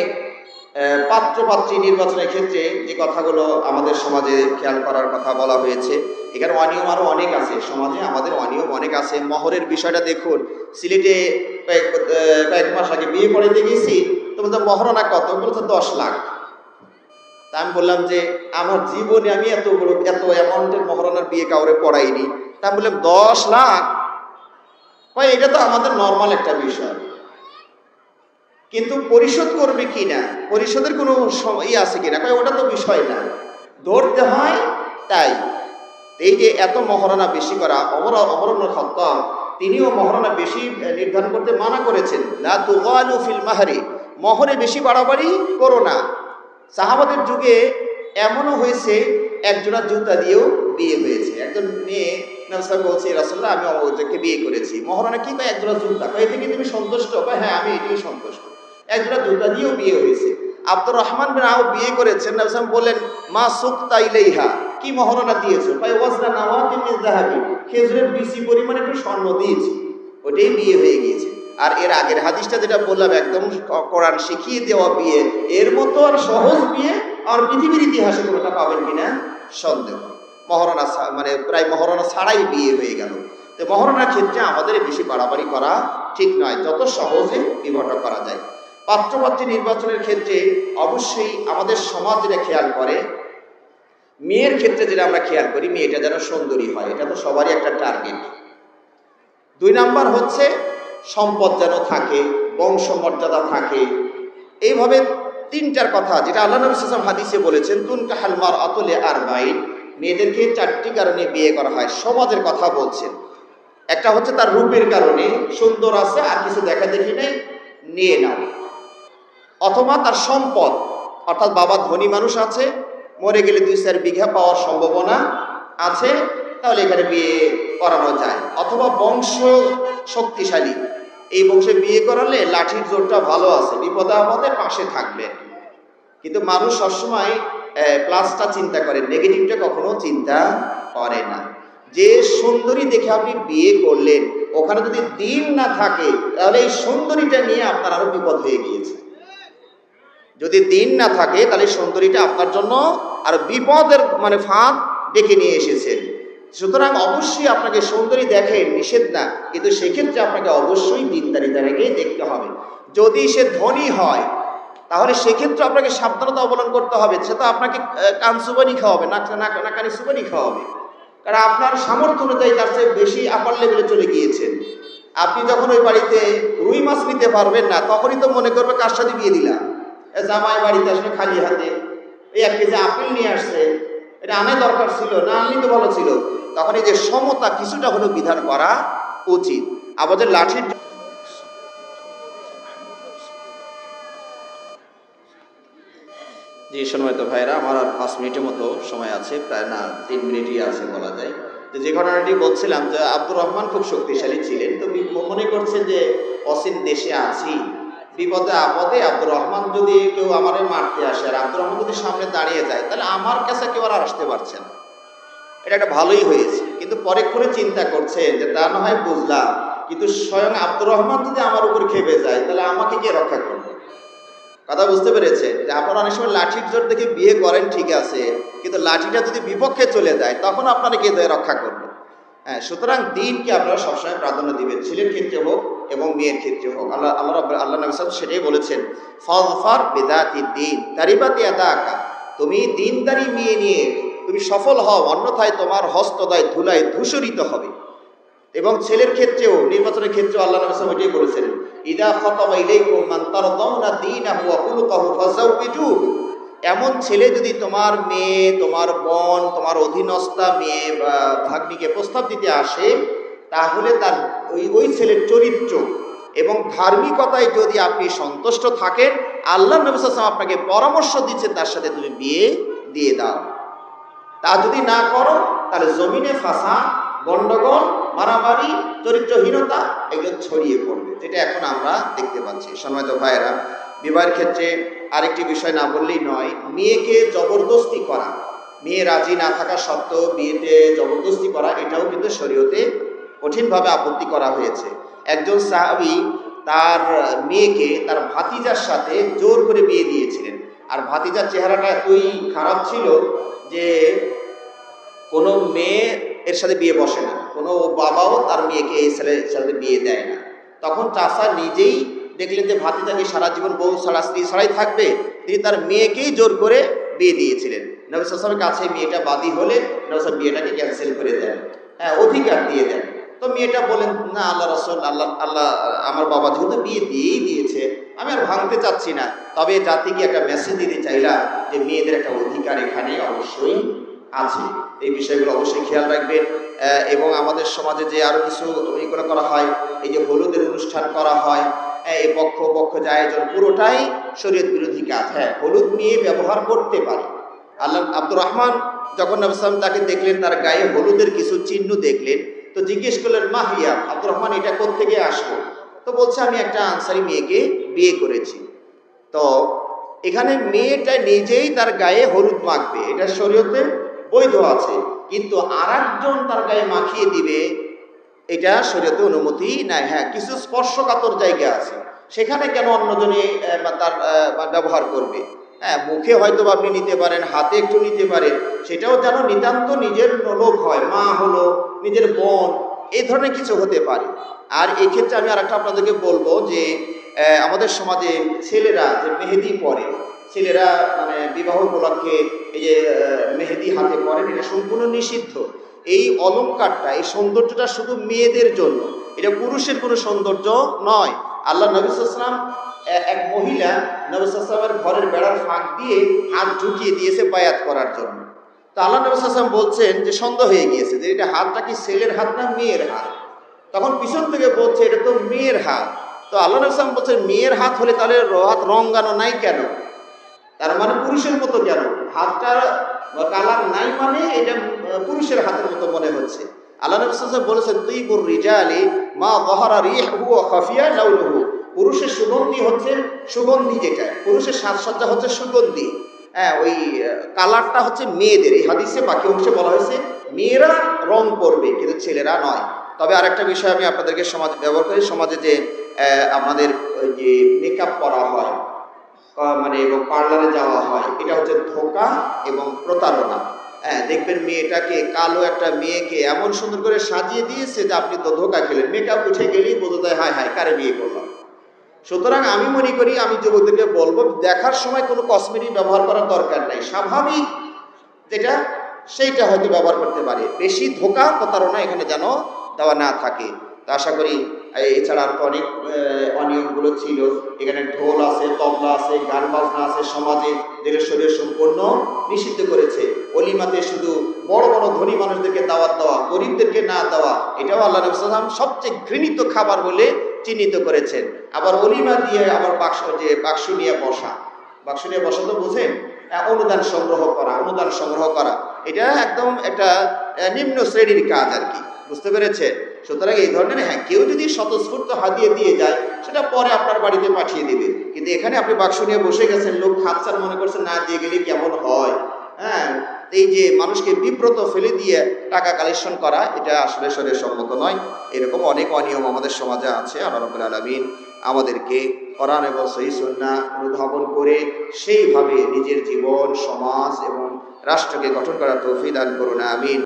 পাত্র পাত্রী নির্বাচনের ক্ষেত্রে যে কথাগুলো আমাদের সমাজে খেয়াল করার কথা বলা হয়েছে, এখানে অনিয়ম আরও অনেক আছে, সমাজে আমাদের অনিয়ম অনেক আছে। মহরের বিষয়টা দেখুন, সিলেটে কয়েক মাস আগে বিয়ে পড়াইতে গেছি, তো বলতে মহরণা কত? বলছে 10 লাখ। তা আমি বললাম যে আমার জীবনে আমি এত অ্যামাউন্টের মহরণার বিয়ে কাউরে পড়াইনি। তা আমি বললাম 10 লাখ, এটা তো আমাদের নর্মাল একটা বিষয়, কিন্তু পরিশোধ করবে কি না, পরিশোধের কোনো আছে কিনা, ওটা তো বিষয় না, ধরতে হয় তাই। এই যে এত মহারণা বেশি করা, ওমর ইবনে খাত্তাব তিনিও মহারণা বেশি নির্ধারণ করতে মানা করেছেন। লা তুগালু ফিল মাহরি, মহরে বেশি বাড়াবাড়ি করো না। সাহাবাদের যুগে এমনও হয়েছে একজোড়া জুতা দিয়েও বিয়ে হয়েছে। একজন মেয়ে নবী বলছে, রাসূলুল্লাহ আমি অমুককে বিয়ে করেছি, মহরণা কি কয়? একজোড়া জুতা। এতে কি তুমি সন্তুষ্ট? হ্যাঁ আমি এটাই সন্তুষ্ট। একজোড়া জুতা দিয়েও বিয়ে হয়েছে। আব্দুর রহমান বিন আউফ বিয়ে করেছেন, নবী বললেন মা সুকতা ইলাইহা, কি মহরণা দিয়েছো? ওয়াজনা নাওয়াতিন মিন যাহাবি, খেজুরের বিচি পরিমাণ একটু স্বর্ণ দিয়েছি। ওটাই বিয়ে হয়ে গিয়েছে। আর এর আগের হাদিসটা যেটা বললাম একদম কোরআন শিখিয়ে দেওয়া বিয়ে, এর মতো আর সহজ বিয়ে আর পৃথিবীর ইতিহাসে কোনোটা পাবেন কিনা সন্দেহ। মহারণা মানে প্রায় মহারণা ছাড়াই বিয়ে হয়ে গেল। তো মহারণার ক্ষেত্রে আমাদের বেশি বাড়াবাড়ি করা ঠিক নয়, যত সহজে বিবাহটা করা যায়। পাত্রপাত্রী নির্বাচনের ক্ষেত্রে অবশ্যই আমাদের সমাজ যেটা খেয়াল করে, মেয়ের ক্ষেত্রে যেটা আমরা খেয়াল করি, মেয়েটা যেন সুন্দরী হয়, এটা তো সবারই একটা টার্গেট। 2 নাম্বার হচ্ছে সম্পদ যেন থাকে, বংশমর্যাদা থাকে। এইভাবে 3টার কথা যেটা আল্লাহ নবী সাল্লাল্লাহু আলাইহি ওয়াসাল্লাম হাদিসে বলেছেন, তুনকাহাল মারআতু লিআরবাঈন, মেয়েদেরকে 4টি কারণে বিয়ে করা হয়। সমাজের কথা বলছেন। একটা হচ্ছে তার রূপের কারণে, সুন্দর আছে আর কিছু দেখা দেখি নেই, নিয়ে নাও। অথবা তার সম্পদ, অর্থাৎ বাবা ধনী মানুষ আছে, মরে গেলে 2-4 বিঘা পাওয়ার সম্ভাবনা আছে, তাহলে এখানে বিয়ে করানো যায়। অথবা বংশ শক্তিশালী, এই বংশে বিয়ে করালে লাঠির জোরটা ভালো আছে, বিপদে আপদে পাশে থাকবে। কিন্তু মানুষ সবসময় প্লাসটা চিন্তা করে, নেগেটিভটা কখনো চিন্তা করে না। যে সুন্দরী দেখে আপনি বিয়ে করলেন, ওখানে যদি দিন না থাকে তাহলে এই সুন্দরীটা নিয়ে আপনার আরো বিপদ হয়ে গিয়েছে। যদি দিন না থাকে তাহলে সুন্দরীটা আপনার জন্য আর বিপদের মানে ফাঁদ ডেকে নিয়ে এসেছেন। সুতরাং অবশ্যই আপনাকে সুন্দরী দেখেন, নিষেধ না, কিন্তু সেক্ষেত্রে আপনাকে অবশ্যই দিনদারিতাকে দেখতে হবে। যদি সে ধনী হয় তাহলে সেক্ষেত্রে আপনাকে সাবধানতা অবলম্বন করতে হবে। সে তো আপনাকে কান সুবানি খাওয়াবে, না কানে সুবানি খাওয়াবে, কারণ আপনার সামর্থ্য অনুযায়ী তার চেয়ে বেশি আপার লেভেলে চলে গিয়েছেন। আপনি যখন ওই বাড়িতে রুই মাছ নিতে পারবেন না, তখনই তো মনে করবে কার সাথে বিয়ে দিলাম। জামাই বাড়িতে আসলে খালি হাতে, এই 1 কেজি আপেল নিয়ে আসছে, এটা আনাই দরকার ছিল না, আনলি তো ভালো ছিল। তখন এই যে সমতা কিছুটা হলেও বিধান করা উচিত। আমাদের লাঠির যে সময় তো ভাইরা, আমার আর 5 মিনিটের মতো সময় আছে, প্রায় না 3 মিনিটই আছে বলা যায়। তো যে ঘটনাটি বলছিলাম যে আব্দুর রহমান খুব শক্তিশালী ছিলেন। তো মনে করছে যে অসীম দেশে আছি, বিপদে আপদে আব্দুর রহমান যদি কেউ আমারে মারতে আসে আর আব্দুর রহমান যদি সামনে দাঁড়িয়ে যায়, তাহলে আমার কাছে কেউ আর আসতে পারছে না। এটা একটা ভালোই হয়েছে। কিন্তু পরে করে চিন্তা করছেন যে তা না হয় বুঝলাম, কিন্তু স্বয়ং আব্দুর রহমান যদি আমার উপর খেপে যায় তাহলে আমাকে কে রক্ষা করবে? কথা বুঝতে পেরেছে? যে আপনারা অনেক সময় লাঠির জোর দেখে বিয়ে করেন, ঠিক আছে, কিন্তু লাঠিটা যদি বিপক্ষে চলে যায় তখন আপনারা কে রক্ষা করবে? হ্যাঁ, সুতরাং দিনকে আপনারা সবসময় প্রাধান্য দিবেন, ছেলের ক্ষেত্রে হোক এবং মেয়ের ক্ষেত্রে হোক। আল্লাহ নবী সাল্লাল্লাহু সেটাই বলেছেন, ফাযফার বিযাতি দ্বীন তারিবাত ইয়াদাকা, তুমি দিনদারি মেয়ে নিয়ে তুমি সফল হও, অন্যথায় তোমার হস্তদয় ধুলায় ধূসরিত হবে। এবং ছেলের ক্ষেত্রেও, নির্বাচনের ক্ষেত্রেও আল্লাহ নবী সাল্লাল্লাহু আলাইহি ওয়াসাল্লাম বলেছেন, ইদা খাতাবা ইলাইকুম মান তারদাউনা দীনাহু ওয়া খুলুকাহু ফাযাওবিজুহু, এমন ছেলে যদি তোমার মেয়ে, তোমার বোন, তোমার অধীনস্থা মেয়ে বা ভাগ্নিকে প্রস্তাব দিতে আসে, তাহলে তার ওই ছেলের চরিত্র এবং ধার্মিকতায় যদি আপনি সন্তুষ্ট থাকেন, আল্লাহ নবী সাল্লাল্লাহু আলাইহি ওয়াসাল্লাম আপনাকে পরামর্শ দিচ্ছে তার সাথে তুমি বিয়ে দিয়ে দাও। তা যদি না করো তাহলে জমিনে ফাসাদ, গন্ডগোল, মারামারি, চরিত্রহীনতা এগুলো ছড়িয়ে পড়বে, যেটা এখন আমরা দেখতে পাচ্ছি। সম্মানিত ভাইয়েরা, বিবাহের ক্ষেত্রে আরেকটি বিষয় না বললেই নয়, মেয়েকে জবরদস্তি করা, মেয়ে রাজি না থাকা সত্ত্বেও বিয়েতে জবরদস্তি করা, এটাও কিন্তু শরীয়তে কঠিনভাবে আপত্তি করা হয়েছে। একজন সাহাবী তার মেয়েকে তার ভাতিজার সাথে জোর করে বিয়ে দিয়েছিলেন। আর ভাতিজার চেহারাটা এতই খারাপ ছিল যে কোনো মেয়ে এর সাথে বিয়ে বসে না, কোনো বাবাও তার মেয়েকে এই ছেলের সাথে বিয়ে দেয় না। তখন চাচা নিজেই দেখলেন যে ভাতিজাকে সারা জীবন বউ ছাড়া, স্ত্রী ছাড়াই থাকবে, তিনি তার মেয়েকেই জোর করে বিয়ে দিয়েছিলেন। নবী সাল্লাল্লাহু আলাইহি ওয়াসাল্লামের কাছে মেয়েটা বাদী হলে নবী সাল্লাল্লাহু বিয়েটাকে ক্যান্সেল করে দেন, হ্যাঁ, অধিকার দিয়ে দেন। তো মেয়েটা বলেন, না আল্লাহ রাসূল, আল্লাহ আমার বাবা যেহেতু বিয়ে দিয়েই দিয়েছে, আমি আর ভাঙতে চাচ্ছি না। তবে জাতিকে একটা মেসেজ দিতে চাইলাম যে মেয়েদের একটা অধিকার এখানে অবশ্যই আছে। এই বিষয়গুলো অবশ্যই খেয়াল রাখবেন। এবং আমাদের সমাজে যে আরো কিছু এগুলো করা হয়, এই যে হলুদের অনুষ্ঠান করা হয়, এই পক্ষ যায় যেন, পুরোটাই শরীয়ত বিরোধী কাজ। হ্যাঁ, হলুদ নিয়ে ব্যবহার করতে পারে। আল্লাহ আব্দুর রহমান যখন নবী সাল্লাল্লাহু আলাইহি ওয়াসাল্লাম তাকে দেখলেন, তার গায়ে হলুদের কিছু চিহ্ন দেখলেন, তো জিজ্ঞেস করলেন, মাহিয়া আব্দুর রহমান, এটা কোত্থেকে আসলো? তো বলছে, আমি একটা আনসারি মেয়েকে বিয়ে করেছি। তো এখানে মেয়েটা নিজেই তার গায়ে হলুদ মাখবে, এটা শরীয়তে বৈধ আছে, কিন্তু আরেকজন তার গায়ে মাখিয়ে দিবে, এটা শরীয়তে অনুমতি নাই। হ্যাঁ, কিছু স্পর্শকাতর জায়গা আছে, সেখানে কেন অন্যজনে তার ব্যবহার করবে? হ্যাঁ, মুখে হয়তো আপনি নিতে পারেন, হাতে একটু নিতে পারেন, সেটাও যেন নিতান্ত নিজের লোক হয়, মা হলো, নিজের বোন, এই ধরনের কিছু হতে পারে। আর এই ক্ষেত্রে আমি আরেকটা আপনাদেরকে বলবো যে আমাদের সমাজে ছেলেরা যে মেহেদি পরে, ছেলেরা মানে বিবাহ উপলক্ষে এই যে মেহেদি হাতে পরেন, এটা সম্পূর্ণ নিষিদ্ধ। এই অলংকারটা, এই সৌন্দর্যটা শুধু মেয়েদের জন্য, এটা পুরুষের কোনো সৌন্দর্য নয়। আল্লাহ নবী সাল্লাল্লাহু আলাইহি ওয়াসাল্লাম এক মহিলা নবী সাল্লাল্লাহু আলাইহি ওয়াসাল্লামের ঘরের বেড়ার ফাঁক দিয়ে হাত ঢুকিয়ে দিয়েছে বায়াত করার জন্য। তো আল্লাহ নবী সাল্লাল্লাহু আলাইহি ওয়াসাল্লাম বলছেন যে সন্দেহ হয়ে গিয়েছে যে এটা হাতটা কি ছেলের হাত না মেয়ের হাত। তখন পিছন থেকে বলছে এটা তো মেয়ের হাত। তো আল্লাহ নবী সাল্লাল্লাহু আলাইহি ওয়াসাল্লাম বলছেন মেয়ের হাত হলে তাহলে হাত রঙানো নাই কেন? তার মানে পুরুষের মতো কেন? হাতটার কালার নাই মানে এটা পুরুষের হাতের মতো মনে হচ্ছে। আল্লাহ নবী সাল্লাল্লাহু আলাইহি ওয়াসাল্লাম বলেছেন তুইবুর রিজালি মা যাহারা রিহু ওয়া খাফিয়া লাউনুহু। পুরুষের সুগন্ধি হচ্ছে সুগন্ধি, যেটা পুরুষের সাজসজ্জা হচ্ছে সুগন্ধি। হ্যাঁ, ওই কালারটা হচ্ছে মেয়েদের। এই হাদিসে বাকি অংশে বলা হয়েছে মেয়েরা রং করবে কিন্তু ছেলেরা নয়। তবে আরেকটা বিষয় আমি আপনাদেরকে সমাজে ব্যবহার করি, সমাজে যে আমাদের ওই যে মেকআপ করা হয় মানে এবং পার্লারে যাওয়া হয়, এটা হচ্ছে ধোঁকা এবং প্রতারণা। হ্যাঁ, দেখবেন মেয়েটাকে, কালো একটা মেয়েকে এমন সুন্দর করে সাজিয়ে দিয়েছে যে আপনি তো ধোঁকা খেলেন, মেকআপ উঠে গেলেই বোঝা যায় হায় হায় কারে বিয়ে করলাম। সুতরাং আমি মনে করি, আমি যুবকদেরকে বলবো দেখার সময় কোনো কসমেটিক ব্যবহার করার দরকার নাই, স্বাভাবিক যেটা সেইটা হয়তো ব্যবহার করতে পারে। বেশি ধোঁকা প্রতারণা এখানে যেন দেওয়া না থাকে। তা আশা করি এছাড়া আর তো অনেক অনিয়মগুলো ছিল। এখানে ঢোল আছে, তবলা আছে, গান বাজনা আছে, সমাজে যেটা শরীর সম্পূর্ণ নিষিদ্ধ করেছে। অলিমাতে শুধু বড় বড় ধনী মানুষদেরকে দাওয়াত দেওয়া, গরিবদেরকে না দেওয়া, এটাও আল্লাহ নবী সাল্লাল্লাহু আলাইহি ওয়াসাল্লাম সবচেয়ে ঘৃণিত খাবার বলে চিহ্নিত করেছেন। আবার অলিমা দিয়ে আবার বাক্স নিয়ে বসা, বাক্স নিয়ে বসা তো বুঝেন, অনুদান সংগ্রহ করা, এটা একদম একটা নিম্ন শ্রেণীর কাজ আর কি, বুঝতে পেরেছে? সুতরাং এই ধরনের, হ্যাঁ, কেউ যদি স্বতঃস্ফূর্ত হাদিয়ে দিয়ে যায় সেটা পরে আপনার বাড়িতে পাঠিয়ে দেবে, কিন্তু এখানে আপনি বাক্স নিয়ে বসে গেছেন, লোক খাচ্ছার মনে করছেন না দিয়ে গেলে কেমন হয়। হ্যাঁ, এই যে মানুষকে বিব্রত ফেলে দিয়ে টাকা কালেকশন করা, এটা আসলে শরীয়ত সম্মত নয়। এরকম অনেক অনিয়ম আমাদের সমাজে আছে। আল্লাহ রাব্বুল আলামিন আমাদেরকে কোরআন এবং সহিহ সুন্নাহ অনুধাবন করে সেইভাবে নিজের জীবন, সমাজ এবং রাষ্ট্রকে গঠন করার তৌফিক দান করুন, আমিন।